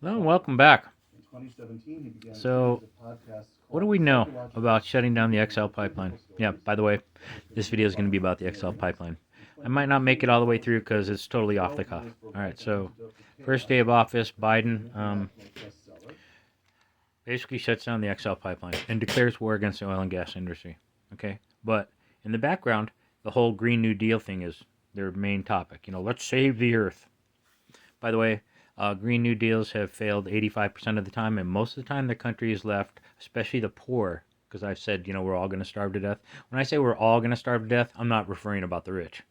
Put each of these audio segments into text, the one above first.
Hello, and welcome back. So, what do we know about shutting down the XL pipeline? Yeah, by the way, this video is going to be about the XL pipeline. I might not make it all the way through because it's totally off the cuff. All right, so first day of office, Biden basically shuts down the XL pipeline and declares war against the oil and gas industry. Okay, but in the background, the whole Green New Deal thing is their main topic. Let's save the earth. By the way, Green New Deals have failed 85% of the time, and most of the time the country is left, especially the poor, because I've said, we're all going to starve to death. When I say we're all going to starve to death, I'm not referring about the rich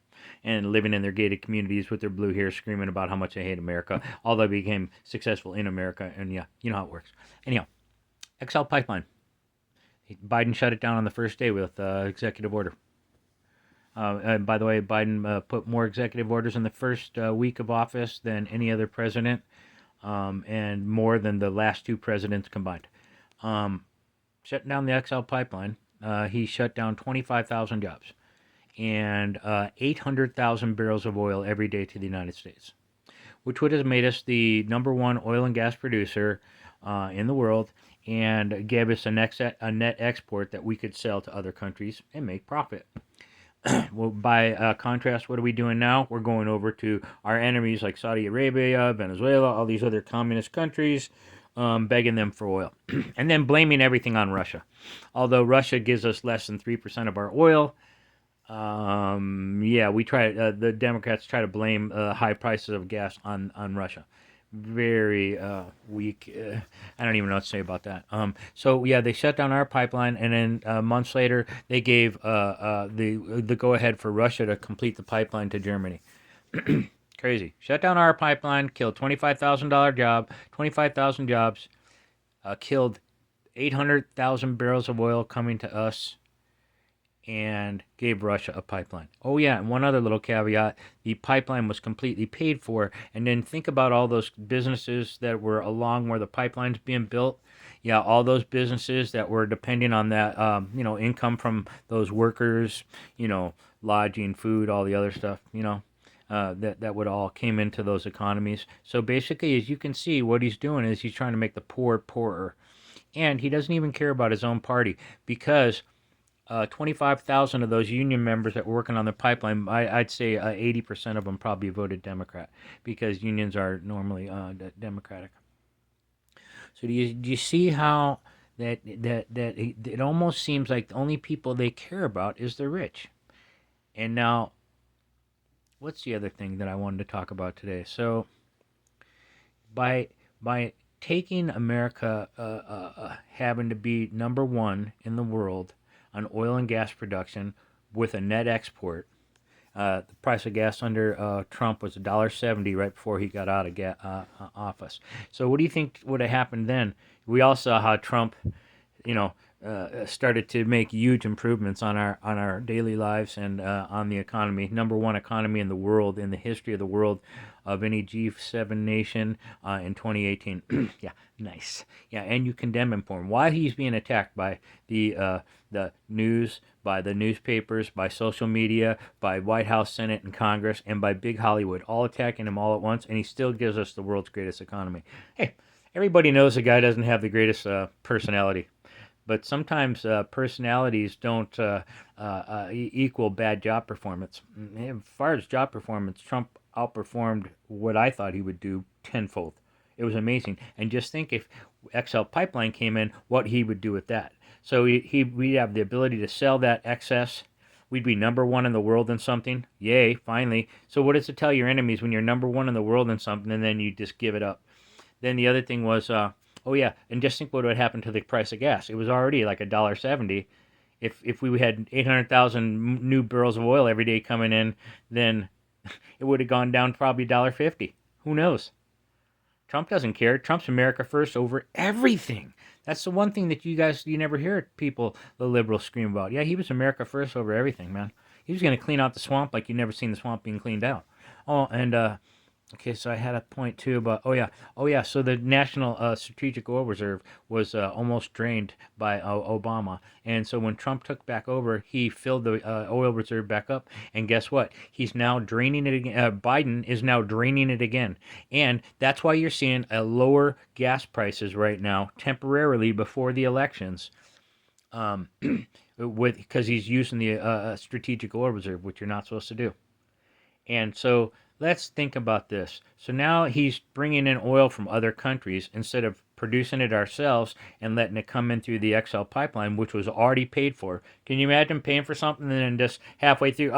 and living in their gated communities with their blue hair screaming about how much they hate America, although they became successful in America, and yeah, you know how it works. Anyhow, XL Pipeline. Biden shut it down on the first day with executive order. And by the way, Biden put more executive orders in the first week of office than any other president, and more than the last two presidents combined. Shutting down the XL pipeline, he shut down 25,000 jobs and 800,000 barrels of oil every day to the United States, which would have made us the number one oil and gas producer in the world and gave us a net export that we could sell to other countries and make profit. Well, by contrast, what are we doing now? We're going over to our enemies like Saudi Arabia, Venezuela, all these other communist countries, begging them for oil, and then blaming everything on Russia. Although Russia gives us less than 3% of our oil, yeah, we try. The Democrats try to blame high prices of gas on Russia. Very weak. I don't even know what to say about that. So yeah, they shut down our pipeline, and then months later, they gave the go ahead for Russia to complete the pipeline to Germany. Crazy. Shut down our pipeline, killed $25,000 jobs, killed 800,000 barrels of oil coming to us, and gave Russia a pipeline. Oh yeah, and one other little caveat, the pipeline was completely paid for, and then think about all those businesses that were along where the pipeline's being built. Yeah, all those businesses that were depending on that, income from those workers, lodging, food, all the other stuff, that would all came into those economies. So basically, as you can see, what he's doing is he's trying to make the poor poorer. And he doesn't even care about his own party because 25,000 of those union members that were working on the pipeline, I'd say 80% of them probably voted Democrat because unions are normally Democratic. So do you see how that it almost seems like the only people they care about is the rich? And now, what's the other thing that I wanted to talk about today? So by taking America having to be number one in the world on oil and gas production with a net export. The price of gas under Trump was $1.70 right before he got out of office. So what do you think would have happened then? We all saw how Trump, started to make huge improvements on our daily lives and on the economy. Number one economy in the world, in the history of the world, of any G7 nation in 2018. Yeah, nice. Yeah, and you condemn him for him. Why he's being attacked by the news, by the newspapers, by social media, by White House, Senate, and Congress, and by big Hollywood, all attacking him all at once, and he still gives us the world's greatest economy. Hey, everybody knows the guy doesn't have the greatest personality. But sometimes personalities don't equal bad job performance. As far as job performance, Trump outperformed what I thought he would do tenfold. It was amazing. And just think if XL Pipeline came in, what he would do with that. So we'd have the ability to sell that excess. We'd be number one in the world in something. Yay, finally. So what does it tell your enemies when you're number one in the world in something and then you just give it up? Then the other thing was, oh yeah, and just think what would happen to the price of gas. It was already like $1.70. If we had 800,000 new barrels of oil every day coming in, then it would have gone down to probably $1.50. Who knows? Trump doesn't care. Trump's America first over everything. That's the one thing that you never hear people, the liberals, scream about. Yeah, he was America first over everything, man. He was going to clean out the swamp like you never seen the swamp being cleaned out. Oh, and Okay, so I had a point too about oh yeah. So the National Strategic Oil Reserve was almost drained by Obama, and so when Trump took back over, he filled the oil reserve back up, and guess what? He's now draining it again. Biden is now draining it again, and that's why you're seeing a lower gas prices right now temporarily before the elections. Um, with because he's using the strategic oil reserve, which you're not supposed to do. And so let's think about this. So now he's bringing in oil from other countries instead of producing it ourselves and letting it come in through the XL pipeline, which was already paid for. Can you imagine paying for something and then just halfway through,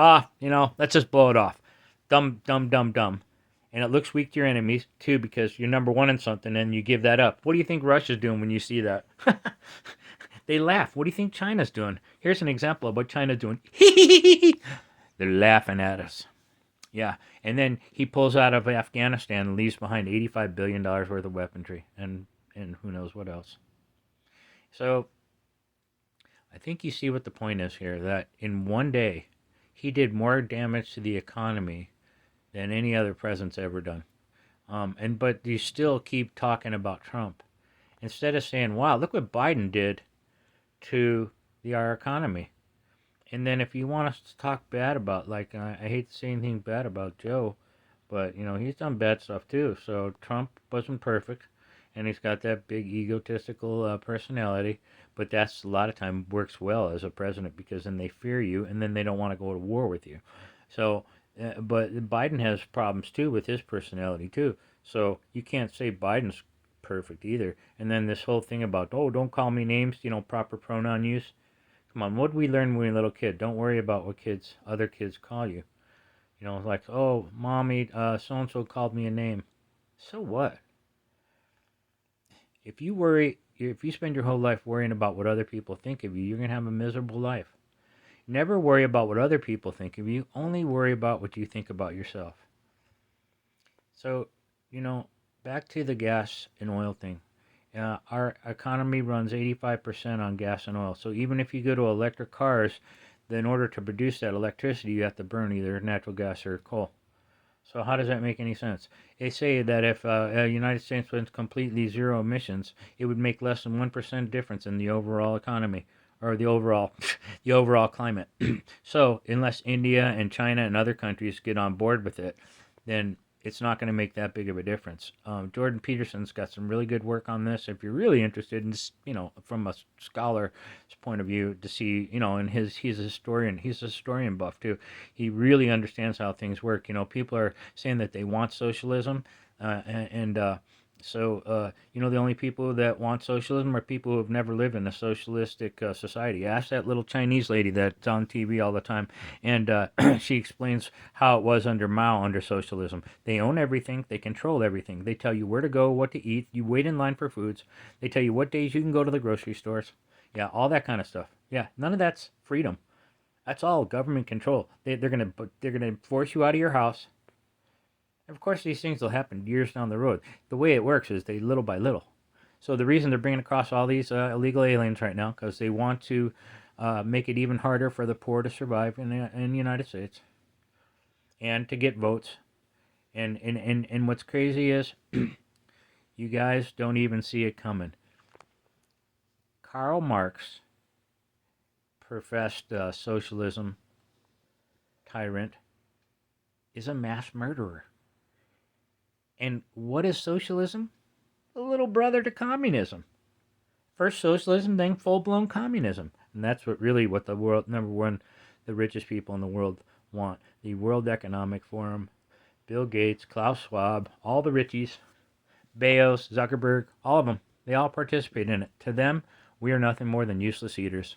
let's just blow it off? Dumb, dumb, dumb, dumb. And it looks weak to your enemies too because you're number one in something and you give that up. What do you think Russia's doing when you see that? They laugh. What do you think China's doing? Here's an example of what China's doing. They're laughing at us. Yeah, and then he pulls out of Afghanistan and leaves behind $85 billion worth of weaponry and who knows what else. So I think you see what the point is here. That in one day, he did more damage to the economy than any other president's ever done. But you still keep talking about Trump instead of saying, "Wow, look what Biden did to our economy." And then if you want us to talk bad about, like, I hate to say anything bad about Joe, but he's done bad stuff too. So Trump wasn't perfect, and he's got that big egotistical personality. But that's a lot of time works well as a president because then they fear you, and then they don't want to go to war with you. So, but Biden has problems too with his personality too. So you can't say Biden's perfect either. And then this whole thing about, oh, don't call me names, proper pronoun use. Come on, what did we learn when we were a little kid? Don't worry about what other kids call you. Like, oh, mommy, so and so called me a name. So what? If you spend your whole life worrying about what other people think of you, you're gonna have a miserable life. Never worry about what other people think of you. Only worry about what you think about yourself. So, you know, back to the gas and oil thing. Our economy runs 85% on gas and oil. So even if you go to electric cars, then in order to produce that electricity, you have to burn either natural gas or coal. So how does that make any sense? They say that if the United States went completely zero emissions, it would make less than 1% difference in the overall economy or the overall the overall climate. So unless India and China and other countries get on board with it, then it's not going to make that big of a difference. Jordan Peterson's got some really good work on this. If you're really interested in, from a scholar's point of view, to see, and he's a historian. He's a historian buff too. He really understands how things work. People are saying that they want socialism, and the only people that want socialism are people who have never lived in a socialistic society. Ask that little Chinese lady that's on TV all the time, and she explains how it was under Mao under socialism. They own everything, they control everything. They tell you where to go, what to eat. You wait in line for foods. They tell you what days you can go to the grocery stores. Yeah, all that kind of stuff. Yeah, none of that's freedom. That's all government control. They're gonna force you out of your house. Of course, these things will happen years down the road. The way it works is they little by little. So the reason they're bringing across all these illegal aliens right now because they want to make it even harder for the poor to survive in the United States and to get votes. And what's crazy is you guys don't even see it coming. Karl Marx professed socialism tyrant is a mass murderer. And what is socialism? A little brother to communism. First socialism, then full-blown communism. And that's what the world, number one, the richest people in the world want. The World Economic Forum, Bill Gates, Klaus Schwab, all the richies, Bezos, Zuckerberg, all of them, they all participate in it. To them, we are nothing more than useless eaters.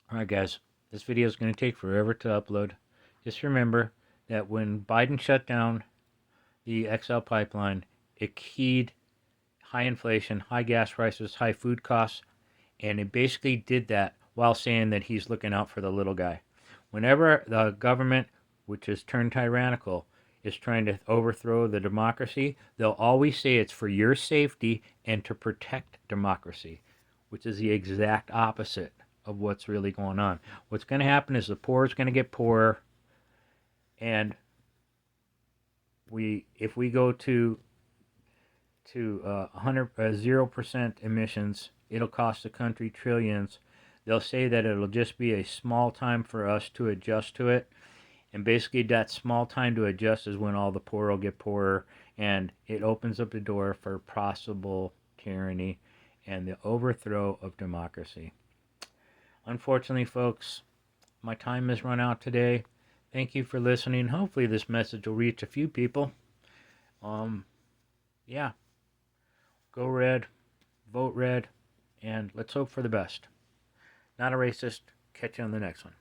Alright guys, this video is going to take forever to upload. Just remember that when Biden shut down the XL pipeline, it keyed high inflation, high gas prices, high food costs, and it basically did that while saying that he's looking out for the little guy. Whenever the government, which is turned tyrannical, is trying to overthrow the democracy, they'll always say it's for your safety and to protect democracy, which is the exact opposite of what's really going on. What's going to happen is the poor is going to get poorer, and if we go to 0% emissions, it'll cost the country trillions. They'll say that it'll just be a small time for us to adjust to it. And basically, that small time to adjust is when all the poor will get poorer, and it opens up the door for possible tyranny and the overthrow of democracy. Unfortunately, folks, my time has run out today. Thank you for listening. Hopefully, this message will reach a few people. Yeah, go red, vote red, and let's hope for the best. Not a racist. Catch you on the next one.